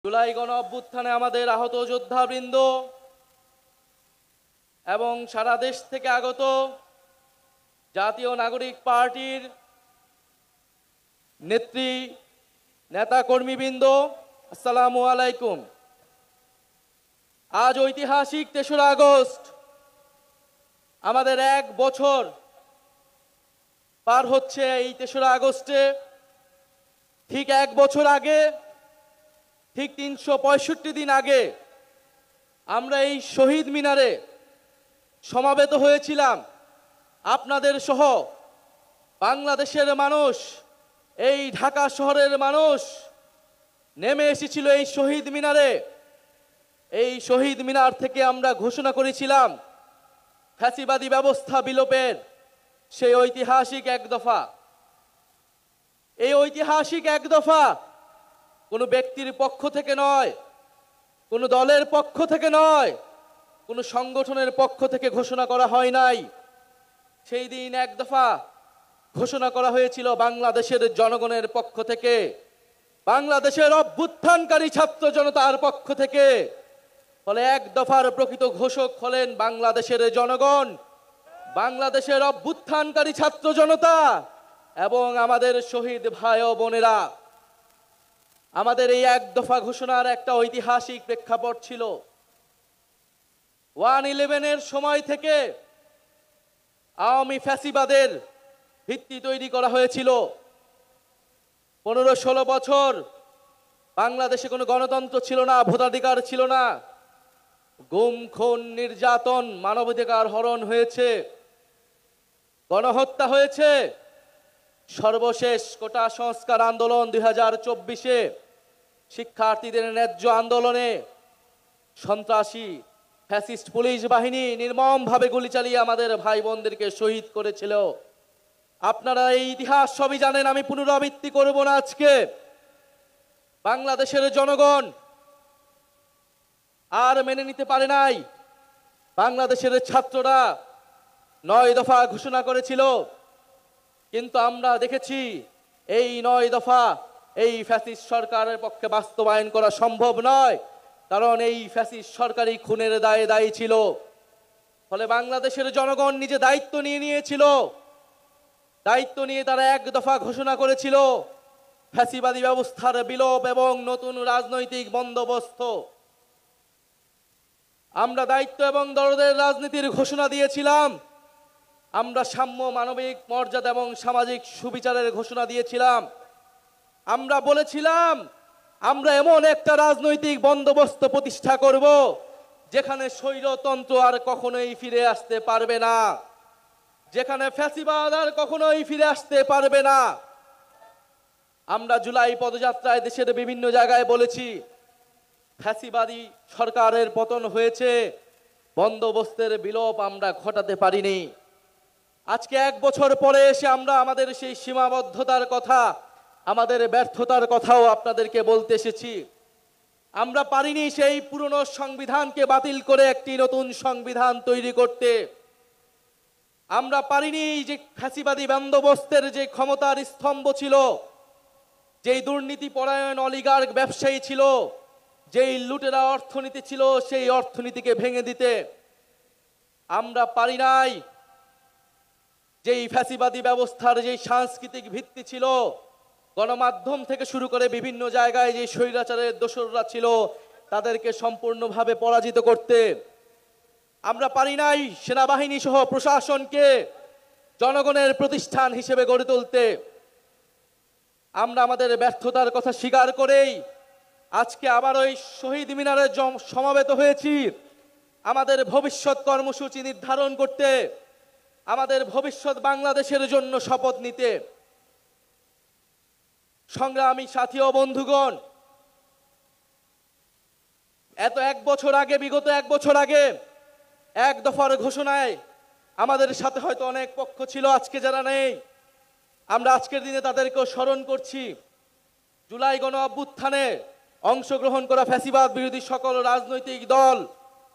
জুলাই গণ অভ্যুত্থানে আমাদের আহত যোদ্ধাবৃন্দ এবং সারা দেশ থেকে আগত জাতীয় নাগরিক পার্টির নেতা কর্মীবৃন্দ, আসসালামু আলাইকুম। আজ ঐতিহাসিক ৩রা আগস্ট, আমাদের ১ বছর পার হচ্ছে। এই ৩রা আগস্টে ঠিক ১ বছর আগে, ঠিক ৩৬৫ দিন আগে আমরা এই শহীদ মিনারে সমাবেত হয়েছিলাম। আপনাদের সহ বাংলাদেশের মানুষ, এই ঢাকা শহরের মানুষ নেমে এসেছিল এই শহীদ মিনারে। এই শহীদ মিনার থেকে আমরা ঘোষণা করেছিলাম ফ্যাসিবাদী ব্যবস্থা বিলোপের সেই ঐতিহাসিক এক দফা। এই ঐতিহাসিক এক দফা কোনো ব্যক্তির পক্ষ থেকে নয়, কোনো দলের পক্ষ থেকে নয়, কোনো সংগঠনের পক্ষ থেকে ঘোষণা করা হয় নাই। সেই দিন এক দফা ঘোষণা করা হয়েছিল বাংলাদেশের জনগণের পক্ষ থেকে, বাংলাদেশের অভ্যুত্থানকারী ছাত্র জনতার পক্ষ থেকে। ফলে এক দফার প্রকৃত ঘোষক হলেন বাংলাদেশের জনগণ, বাংলাদেশের অভ্যুত্থানকারী ছাত্র জনতা এবং আমাদের শহীদ ভাই ও বোনেরা। আমাদের এই এক দফা ঘোষণার একটা ঐতিহাসিক প্রেক্ষাপট ছিল। 1/11-এর সময় থেকে আওয়ামী ফ্যাসিবাদের ভিত্তি তৈরি করা হয়েছিল। 15-16 বছর বাংলাদেশে কোনো গণতন্ত্র ছিল না, ভোটাধিকার ছিল না, গুম খুন নির্যাতন, মানবাধিকার হরণ হয়েছে, গণহত্যা হয়েছে। সর্বশেষ কোটা সংস্কার আন্দোলন 2024-এ শিক্ষার্থীদের ন্যায্য আন্দোলনে সন্ত্রাসী ফ্যাসিস্ট পুলিশ বাহিনী নির্মমভাবে গুলি চালিয়ে আমাদের ভাই বোনদেরকে শহীদ করেছিল। আপনারা এই ইতিহাস সবই জানেন, আমি পুনরাবৃত্তি করব না। আজকে বাংলাদেশের জনগণ আর মেনে নিতে পারে নাই। বাংলাদেশের ছাত্ররা 9 দফা ঘোষণা করেছিল, কিন্তু আমরা দেখেছি এই 9 দফা এই ফ্যাসিস্ট সরকারের পক্ষে বাস্তবায়ন করা সম্ভব নয়, কারণ এই ফ্যাসিস্ট সরকারই খুনের দায়ে দায়ী ছিল। ফলে বাংলাদেশের জনগণ নিজে দায়িত্ব নিয়েছিল। দায়িত্ব নিয়ে তারা 1 দফা ঘোষণা করেছিল ফ্যাসিবাদী ব্যবস্থার বিলোপ এবং নতুন রাজনৈতিক বন্দোবস্ত। আমরা দায়িত্ব এবং দরদের রাজনীতির ঘোষণা দিয়েছিলাম। আমরা সাম্য, মানবিক মর্যাদা এবং সামাজিক সুবিচারের ঘোষণা দিয়েছিলাম। আমরা বলেছিলাম আমরা এমন একটা রাজনৈতিক বন্দোবস্ত প্রতিষ্ঠা করব যেখানে স্বৈরতন্ত্র আর কখনোই ফিরে আসতে পারবে না, যেখানে ফ্যাসিবাদ আর কখনোই ফিরে আসতে পারবে না। আমরা জুলাই পদযাত্রায় দেশের বিভিন্ন জায়গায় বলেছি ফ্যাসিবাদী সরকারের পতন হয়েছে, বন্দোবস্তের বিলোপ আমরা ঘটাতে পারিনি। আজকে 1 বছর পরে এসে আমরা আমাদের সেই সীমাবদ্ধতার কথা, আমাদের ব্যর্থতার কথাও আপনাদেরকে বলতে এসেছি। আমরা পারিনি সেই পুরনো সংবিধানকে বাতিল করে একটি নতুন সংবিধান তৈরি করতে। আমরা পারিনি যে ফ্যাসিবাদী বন্দোবস্তের যে ক্ষমতার স্তম্ভ ছিল, যেই দুর্নীতি পরায়ণ অলিগার্ক ব্যবসায়ী ছিল, যেই লুটেরা অর্থনীতি ছিল, সেই অর্থনীতিকে ভেঙে দিতে। আমরা পারি নাই যেই ফ্যাসিবাদী ব্যবস্থার যেই সাংস্কৃতিক ভিত্তি ছিল, গণমাধ্যম থেকে শুরু করে বিভিন্ন জায়গায় যে স্বৈরাচারের দোসররা ছিল তাদেরকে সম্পূর্ণভাবে পরাজিত করতে। আমরা পারি নাই সেনাবাহিনী সহ প্রশাসনকে জনগণের প্রতিষ্ঠান হিসেবে গড়ে তুলতে। আমরা আমাদের ব্যর্থতার কথা স্বীকার করেই আজকে আবার ওই শহীদ মিনারে সমাবেত হয়েছি আমাদের ভবিষ্যৎ কর্মসূচি নির্ধারণ করতে, আমাদের ভবিষ্যৎ বাংলাদেশের জন্য শপথ নিতে। সংগ্রামী সাথী ও বন্ধুগণ, বিগত 1 বছর আগে 1 দফার ঘোষণায় আমাদের সাথে হয়তো অনেক পক্ষ ছিল, আজকে যারা নেই আমরা আজকের দিনে তাদেরকেও স্মরণ করছি। জুলাই গণ অভ্যুত্থানে অংশগ্রহণ করা ফ্যাসিবাদ বিরোধী সকল রাজনৈতিক দল,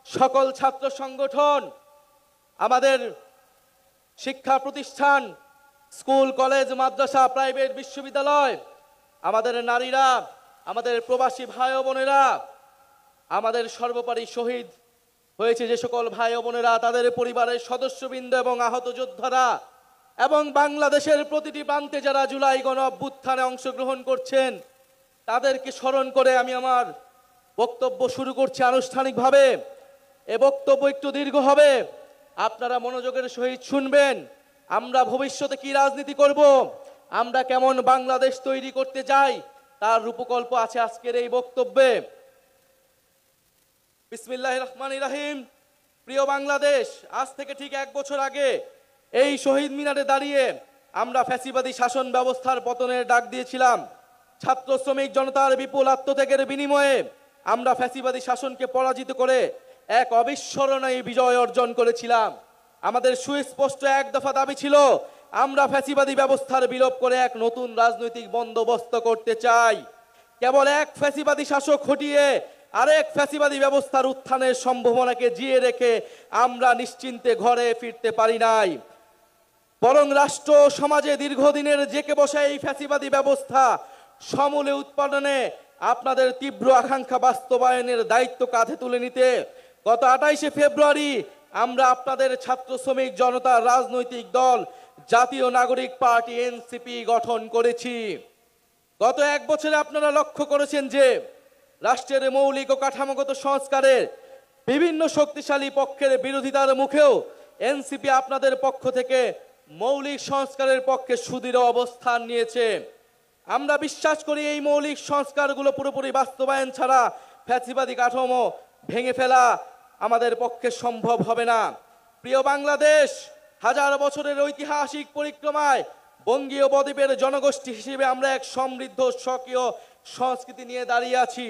সকল ছাত্র সংগঠন, আমাদের শিক্ষা প্রতিষ্ঠান, স্কুল, কলেজ, মাদ্রাসা, প্রাইভেট, বিশ্ববিদ্যালয়, আমাদের নারীরা, আমাদের প্রবাসী ভাই ও বোনেরা, আমাদের সর্বোপরি শহীদ হয়েছে যে সকল ভাই ও বোনেরা, তাদের পরিবারের সদস্যবৃন্দ এবং আহত যোদ্ধারা এবং বাংলাদেশের প্রতিটি প্রান্তে যারা জুলাই গণ অভ্যুত্থানে অংশগ্রহণ করছেন, তাদেরকে স্মরণ করে আমি আমার বক্তব্য শুরু করছি আনুষ্ঠানিকভাবে। এ বক্তব্য একটু দীর্ঘ হবে, আপনারা মনোযোগের সহিত শুনবেন। আমরা ভবিষ্যতে কি রাজনীতি করব, আমরা কেমন বাংলাদেশ তৈরি করতে চাই, তার রূপকল্প আছে আজকের এই বক্তব্যে। বিসমিল্লাহির রহমানির রহিম। প্রিয় বাংলাদেশ, আজ থেকে ঠিক 1 বছর আগে এই শহীদ মিনারে দাঁড়িয়ে আমরা ফ্যাসিবাদী শাসন ব্যবস্থার পতনের ডাক দিয়েছিলাম। ছাত্র শ্রমিক জনতার বিপুল আত্মত্যাগের বিনিময়ে আমরা ফ্যাসিবাদী শাসনকে পরাজিত করে এক অবিস্মরণীয় বিজয় অর্জন করেছিলাম। আমাদের সুস্পষ্ট এক দফা দাবি ছিল, আমরা ফ্যাসিবাদী ব্যবস্থার বিলোপ করে এক নতুন রাজনৈতিক বন্দোবস্ত করতে চাই। কেবল এক ফ্যাসিবাদী শাসক হটিয়ে আরেক ফ্যাসিবাদী ব্যবস্থার উত্থানের সম্ভাবনাকে জিয়ে রেখে আমরা নিশ্চিন্তে ঘরে ফিরতে পারি নাই, বরং রাষ্ট্র সমাজে দীর্ঘদিনের জেকে বসা এই ফ্যাসিবাদী ব্যবস্থা সমূলে উৎপাদনে আপনাদের তীব্র আকাঙ্ক্ষা বাস্তবায়নের দায়িত্ব কাঁধে তুলে নিতে গত 28শে ফেব্রুয়ারি আমরা আপনাদের ছাত্র শ্রমিক জনতার রাজনৈতিক দল জাতীয় নাগরিক পার্টি এনসিপি গঠন করেছি। গত 1 বছরে আপনারা লক্ষ্য করেছেন যে রাষ্ট্রের মৌলিক ও কাঠামোগত সংস্কারের বিভিন্ন শক্তিশালী পক্ষের বিরোধিতার মুখেও এনসিপি আপনাদের পক্ষ থেকে মৌলিক সংস্কারের পক্ষে সুদৃঢ় অবস্থান নিয়েছে। আমরা বিশ্বাস করি এই মৌলিক সংস্কারগুলো পুরোপুরি বাস্তবায়ন ছাড়া ফ্যাসিবাদী কাঠামো ভেঙে ফেলা আমাদের পক্ষে সম্ভব হবে না। প্রিয় বাংলাদেশ, হাজার বছরের ঐতিহাসিক পরিক্রমায় বঙ্গীয় বদ্বীপের জনগোষ্ঠী হিসেবে আমরা এক সমৃদ্ধ স্বকীয় সংস্কৃতি নিয়ে দাঁড়িয়ে আছি।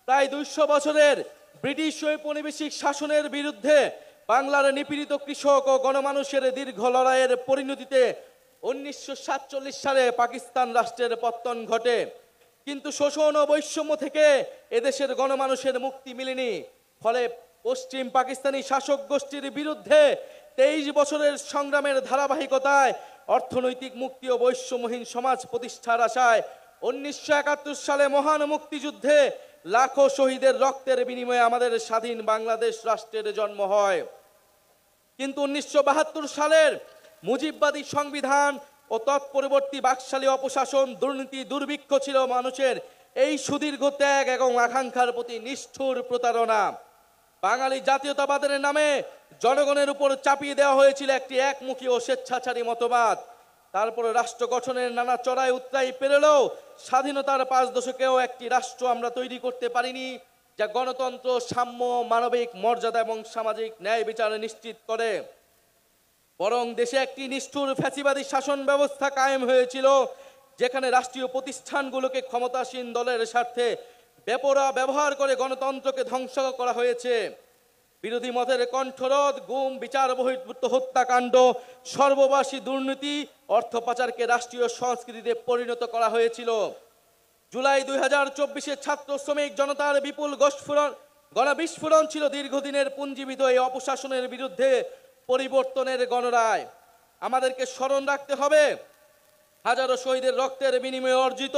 প্রায় 200 বছরের ব্রিটিশ ঔপনিবেশিক শাসনের বিরুদ্ধে বাংলার নিপীড়িত কৃষক ও গণমানুষের দীর্ঘ লড়াইয়ের পরিণতিতে 1947 সালে পাকিস্তান রাষ্ট্রের পতন ঘটে। কিন্তু শোষণ ও বৈষম্য থেকে এদেশের গণমানুষের মুক্তি মিলেনি। ফলে পশ্চিম পাকিস্তানি শাসক গোষ্ঠীর বিরুদ্ধে 23 বছরের সংগ্রামের ধারাবাহিকতায় অর্থনৈতিক মুক্তি ও বৈষম্যহীন সমাজ প্রতিষ্ঠার আশায় 1971 সালে মহান মুক্তিযুদ্ধে লাখো শহীদের রক্তের বিনিময়ে আমাদের স্বাধীন বাংলাদেশ রাষ্ট্রের জন্ম হয়। কিন্তু 1972 সালের মুজিববাদী সংবিধান ও তৎপরবর্তী বাকশালী অপশাসন, দুর্নীতি, দুর্ভিক্ষ ছিল মানুষের এই সুদীর্ঘ ত্যাগ এবং আকাঙ্ক্ষার প্রতি নিষ্ঠুর প্রতারণা। বাঙালি জাতীয়তাবাদের নামে জনগণের উপর চাপিয়ে দেওয়া হয়েছিল একটি একমুখী ও স্বেচ্ছাচারী মতবাদ। তারপরে রাষ্ট্র গঠনের নানা চড়াই উতরাই পেরোলেও স্বাধীনতার 5 দশকেও একটি রাষ্ট্র আমরা তৈরি করতে পারিনি যা গণতন্ত্র, সাম্য, মানবিক মর্যাদা এবং সামাজিক ন্যায় বিচার নিশ্চিত করে। বরং দেশে একটি নিষ্ঠুর ফ্যাসিবাদী শাসন ব্যবস্থা কায়েম হয়েছিল, যেখানে রাষ্ট্রীয় প্রতিষ্ঠানগুলোকে ক্ষমতাসীন দলের স্বার্থে বেপরোয়া ব্যবহার করে গণতন্ত্রকে ধ্বংস করা হয়েছে। বিরোধী মতের কণ্ঠরোধ, গুম, বিচার বহির্ভূত হত্যাকাণ্ড, সর্ববাসী দুর্নীতি, অর্থ পাচারকে রাষ্ট্রীয় সংস্কৃতিতে পরিণত করা হয়েছিল। জুলাই 2024-এ ছাত্র শ্রমিক জনতার বিপুল গণবিস্ফোরণ ছিল দীর্ঘদিনের পুঞ্জীবিত এই অপশাসনের বিরুদ্ধে পরিবর্তনের গণরায়। আমাদেরকে স্মরণ রাখতে হবে, হাজারো শহীদের রক্তের বিনিময়ে অর্জিত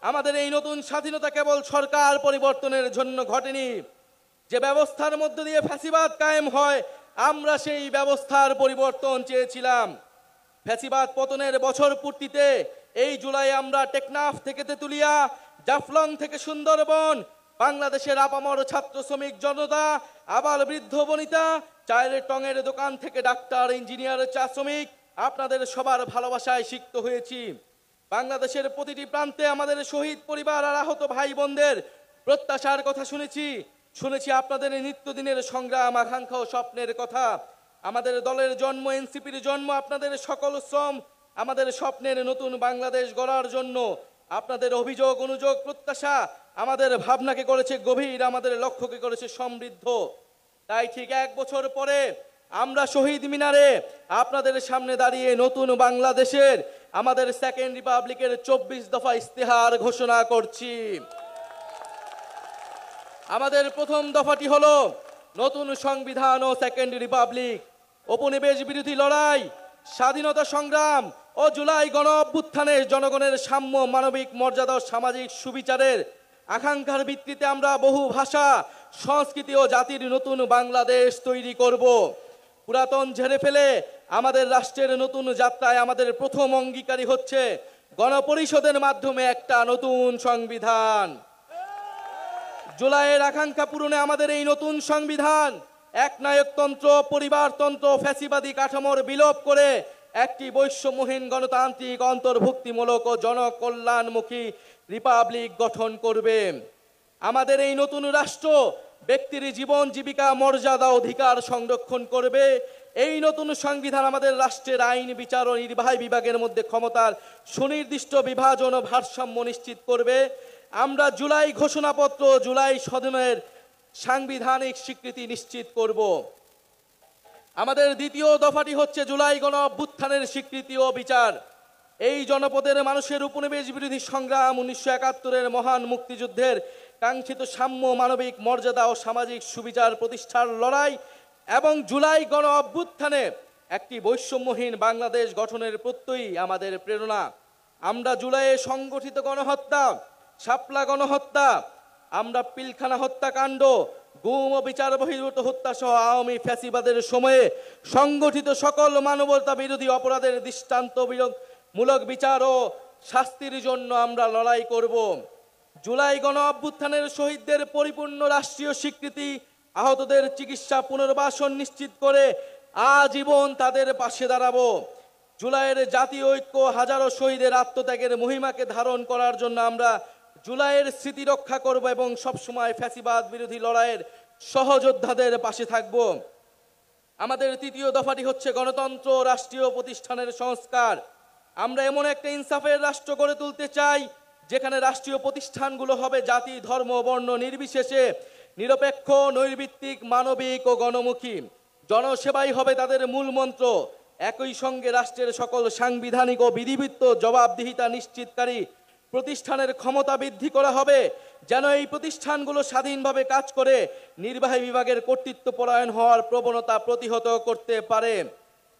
আমাদের এই নতুন স্বাধীনতা কেবল সরকার পরিবর্তনের জন্য ঘটেনি। যে ব্যবস্থার মধ্য দিয়ে ফ্যাসিবাদ কায়েম হয়, আমরা সেই ব্যবস্থার পরিবর্তন চেয়েছিলাম। ফ্যাসিবাদ পতনের বছর পূর্তিতে এই জুলাই আমরা টেকনাফ থেকে তেতুলিয়া, জাফলং থেকে সুন্দরবন, বাংলাদেশের আপামর ছাত্র শ্রমিক জনতা, আবাল বৃদ্ধ বনিতা, চায়ের টঙের দোকান থেকে ডাক্তার, ইঞ্জিনিয়ার, চা শ্রমিক, আপনাদের সবার ভালোবাসায় সিক্ত হয়েছি। বাংলাদেশের প্রতিটি প্রান্তে আমাদের শহীদ পরিবার আর আহত ভাই বোনদের প্রত্যাশার কথা শুনেছি আপনাদের নিত্যদিনের সংগ্রাম, আকাঙ্ক্ষা ও স্বপ্নের কথা। আমাদের দলের জন্ম, এনসিপির জন্ম আপনাদের সকল শ্রম, আমাদের স্বপ্নের নতুন বাংলাদেশ গড়ার জন্য। আপনাদের অভিযোগ, অনুযোগ, প্রত্যাশা আমাদের ভাবনাকে করেছে গভীর, আমাদের লক্ষ্যকে করেছে সমৃদ্ধ। তাই ঠিক 1 বছর পরে আমরা শহীদ মিনারে আপনাদের সামনে দাঁড়িয়ে নতুন বাংলাদেশের আমাদের সেকেন্ড রিপাবলিকের 24 দফা ইস্তেহার ঘোষণা করছি। আমাদের প্রথম দফাটি হলো নতুন সংবিধান ও সেকেন্ড রিপাবলিক। উপনিবেশ বিরোধী লড়াই, স্বাধীনতা সংগ্রাম ও জুলাই গণ অভ্যুত্থানে জনগণের সাম্য, মানবিক মর্যাদা ও সামাজিক সুবিচারের আকাঙ্ক্ষার ভিত্তিতে আমরা বহু ভাষা, সংস্কৃতি ও জাতির নতুন বাংলাদেশ তৈরি করব। পুরাতন ঝেড়ে ফেলে আমাদের রাষ্ট্রের নতুন যাত্রায় আমাদের প্রথম অঙ্গীকারী হচ্ছে গণপরিষদের মাধ্যমে একটা নতুন সংবিধান। জুলাইয়ের আকাঙ্ক্ষা পূরণে আমাদের এই নতুন সংবিধান একনায়কতন্ত্র, পরিবারতন্ত্র, ফ্যাসিবাদী কাঠামোর বিলোপ করে একটি বৈষম্যহীন গণতান্ত্রিক, অন্তর্ভুক্তিমূলক ও জনকল্যাণমুখী রিপাবলিক গঠন করবে। আমাদের এই নতুন রাষ্ট্র ব্যক্তির জীবন, জীবিকা, মর্যাদা, অধিকার সংরক্ষণ করবে। এই নতুন সংবিধান আমাদের রাষ্ট্রের আইন, বিচার ও নির্বাহী বিভাগের মধ্যে ক্ষমতার সুনির্দিষ্ট বিভাজন ও ভারসাম্য নিশ্চিত করবে। আমরা জুলাই ঘোষণাপত্র, জুলাই সদনের সাংবিধানিক স্বীকৃতি নিশ্চিত করব। আমাদের দ্বিতীয় দফাটি হচ্ছে জুলাই গণ অভ্যুত্থানের স্বীকৃতি ও বিচার। এই জনপদের মানুষের উপনিবেশ বিরোধী সংগ্রাম, 1971-এর মহান মুক্তিযুদ্ধের কাঙ্ক্ষিত সাম্য, মানবিক মর্যাদা ও সামাজিক সুবিচার প্রতিষ্ঠার লড়াই এবং জুলাই গণ অভ্যুত্থানে একটি বৈষম্যহীন বাংলাদেশ গঠনের প্রত্যয়ই আমাদের প্রেরণা। আমরা জুলাইয়ে সংগঠিত গণহত্যা, শাপলা গণহত্যা, আমরা পিলখানা হত্যাকাণ্ড, গুম ও বিচার বহির্ভূত হত্যা সহ আওয়ামী ফ্যাসিবাদের সময়ে সংগঠিত সকল মানবতা বিরোধী অপরাধের দৃষ্টান্তমূলক বিচার ও শাস্তির জন্য আমরা লড়াই করব। জুলাই গণ অভ্যুত্থানের শহীদদের পরিপূর্ণ রাষ্ট্রীয় স্বীকৃতি, আহতদের চিকিৎসা, পুনর্বাসন নিশ্চিত করে আজীবন তাদের পাশে দাঁড়াবো। জুলাইয়ের জাতীয় ঐক্য, হাজারো শহীদের আত্মত্যাগের মহিমাকে ধারণ করার জন্য আমরা জুলাইয়ের স্মৃতি রক্ষা করব এবং সবসময় ফ্যাসিবাদ বিরোধী লড়াইয়ের সহযোদ্ধাদের পাশে থাকব। আমাদের তৃতীয় দফাটি হচ্ছে গণতন্ত্র, রাষ্ট্রীয় প্রতিষ্ঠানের সংস্কার। আমরা এমন একটা ইনসাফের রাষ্ট্র গড়ে তুলতে চাই যেখানে রাষ্ট্রীয় প্রতিষ্ঠানগুলো হবে জাতি, ধর্ম, বর্ণ নির্বিশেষে নিরপেক্ষ, নৈর্ভিত্তিক, মানবিক ও গণমুখী। জনসেবাই হবে তাদের মূল মন্ত্র। একই সঙ্গে রাষ্ট্রের সকল সাংবিধানিক ও বিধিবদ্ধ জবাবদিহিতা নিশ্চিতকারী প্রতিষ্ঠানের ক্ষমতা বৃদ্ধি করা হবে, যেন এই প্রতিষ্ঠানগুলো স্বাধীনভাবে কাজ করে নির্বাহী বিভাগের কর্তৃত্ব পরায়ণ হওয়ার প্রবণতা প্রতিহত করতে পারে।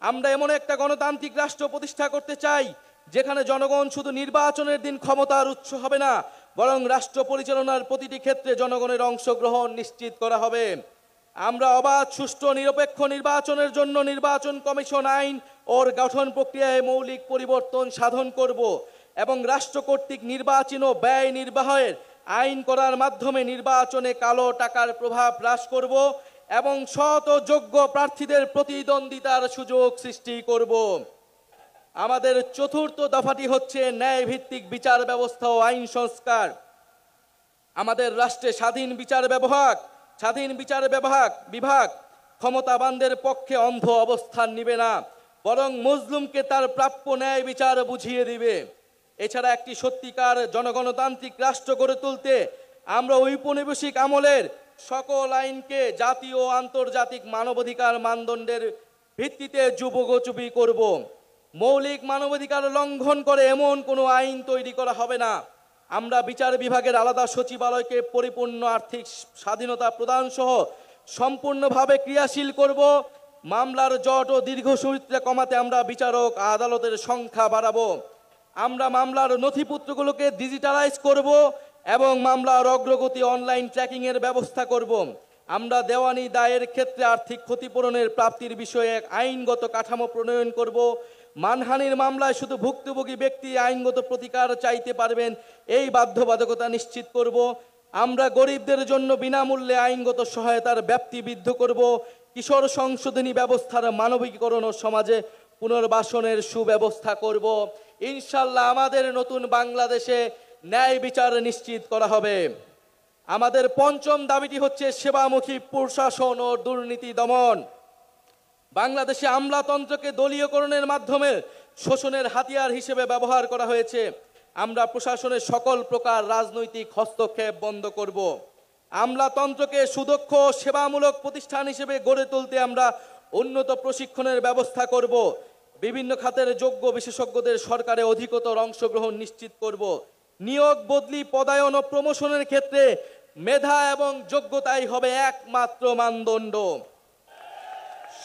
আমরা এমন একটা গণতান্ত্রিক রাষ্ট্র প্রতিষ্ঠা করতে চাই যেখানে জনগণ শুধু নির্বাচনের দিন ক্ষমতার উৎস হবে না, বরং রাষ্ট্র পরিচালনার প্রতিটি ক্ষেত্রে জনগণের অংশগ্রহণ নিশ্চিত করা হবে। আমরা অবাধ, সুষ্ঠু, নিরপেক্ষ নির্বাচনের জন্য নির্বাচন কমিশন আইন ওর গঠন প্রক্রিয়ায় মৌলিক পরিবর্তন সাধন করব এবং রাষ্ট্র কর্তৃক নির্বাচন ও ব্যয় নির্বাহের আইন করার মাধ্যমে নির্বাচনে কালো টাকার প্রভাব হ্রাস করব এবং সৎ ও যোগ্য প্রার্থীদের প্রতিদ্বন্দ্বিতার সুযোগ সৃষ্টি করব। আমাদের চতুর্থ দফাটি হচ্ছে ন্যায়ভিত্তিক বিচার ব্যবস্থা ও আইন সংস্কার। আমাদের রাষ্ট্রে স্বাধীন বিচার বিভাগ ক্ষমতাবানদের পক্ষে অন্ধ অবস্থান নিবে না, বরং মজলুমকে তার প্রাপ্য ন্যায় বিচার বুঝিয়ে দিবে। এছাড়া একটি সত্যিকার জনগণতান্ত্রিক রাষ্ট্র গড়ে তুলতে আমরা ঔপনিবেশিক আমলের সকল আইনকে জাতীয় ও আন্তর্জাতিক মানবাধিকার মানদণ্ডের ভিত্তিতে যুগোপযোগী করব। মৌলিক মানবাধিকার লঙ্ঘন করে এমন কোনো আইন তৈরি করা হবে না। আমরা বিচার বিভাগের আলাদা সচিবালয়কে পরিপূর্ণ আর্থিক স্বাধীনতা প্রদান সহ সম্পূর্ণভাবে ক্রিয়াশীল করব। মামলার জট ও দীর্ঘসূত্রে কমাতে আমরা বিচারক, আদালতের সংখ্যা বাড়াবো। আমরা মামলার নথিপত্রগুলোকে ডিজিটালাইজ করব এবং মামলার অগ্রগতি অনলাইন ট্র্যাকিংয়ের ব্যবস্থা করব। আমরা দেওয়ানি দায়ের ক্ষেত্রে আর্থিক ক্ষতিপূরণের প্রাপ্তির বিষয়ে এক আইনগত কাঠামো প্রণয়ন করব। মানহানির মামলায় শুধু ভুক্তভোগী ব্যক্তি আইনগত প্রতিকার চাইতে পারবেন, এই বাধ্যবাধকতা নিশ্চিত করব। আমরা গরিবদের জন্য বিনামূল্যে আইনগত সহায়তার ব্যাপ্তি বৃদ্ধি করব। কিশোর সংশোধনী ব্যবস্থার মানবিকীকরণ ও সমাজে পুনর্বাসনের সুব্যবস্থা করব। ইনশাল্লাহ আমাদের নতুন বাংলাদেশে ন্যায় বিচার নিশ্চিত করা হবে। আমাদের পঞ্চম দাবিটি হচ্ছে সেবামুখী প্রশাসন ও দুর্নীতি দমন। বাংলাদেশে আমলাতন্ত্রকে দলীয়করণের মাধ্যমে শোষণের হাতিয়ার হিসেবে ব্যবহার করা হয়েছে। আমরা প্রশাসনের সকল প্রকার রাজনৈতিক হস্তক্ষেপ বন্ধ করব। আমলাতন্ত্রকে সুদক্ষ সেবামূলক প্রতিষ্ঠান হিসেবে গড়ে তুলতে আমরা উন্নত প্রশিক্ষণের ব্যবস্থা করব। বিভিন্ন খাতের যোগ্য বিশেষজ্ঞদের সরকারে অধিকতর অংশগ্রহণ নিশ্চিত করব। নিয়োগ, বদলি, পদায়ন ও প্রমোশনের ক্ষেত্রে মেধা এবং যোগ্যতাই হবে একমাত্র মানদণ্ড।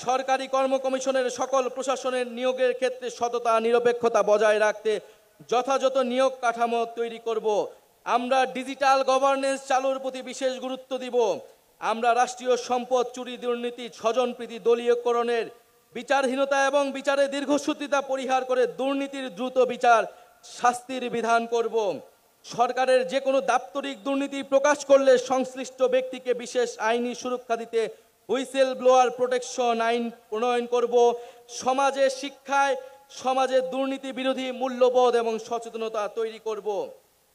সরকারি কর্ম কমিশনের সকল প্রশাসনের নিয়োগের ক্ষেত্রে সততা, নিরপেক্ষতা বজায় রাখতে যথাযথ নিয়োগ কাঠামো তৈরি করব। আমরা ডিজিটাল গভর্নেন্স চালুর প্রতি বিশেষ গুরুত্ব দিব। আমরা রাষ্ট্রীয় সম্পদ চুরি, দুর্নীতি, স্বজনপ্রীতি, দলীয়করণের বিচারহীনতা এবং বিচারে দীর্ঘসূত্রিতা পরিহার করে দুর্নীতির দ্রুত বিচার শাস্তির বিধান করব। সরকারের যে কোনো দাপ্তরিক দুর্নীতি প্রকাশ করলে সংশ্লিষ্ট ব্যক্তিকে বিশেষ আইনি সুরক্ষা দিতে হুইসেল ব্লোয়ার প্রোটেকশন আইন প্রণয়ন করব। সমাজে শিক্ষায় সমাজে দুর্নীতি বিরোধী মূল্যবোধ এবং সচেতনতা তৈরি করব।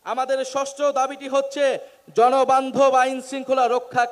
আমাদের ষষ্ঠ দাবিটি হচ্ছে জনবান্ধব আইন শৃঙ্খলা রক্ষা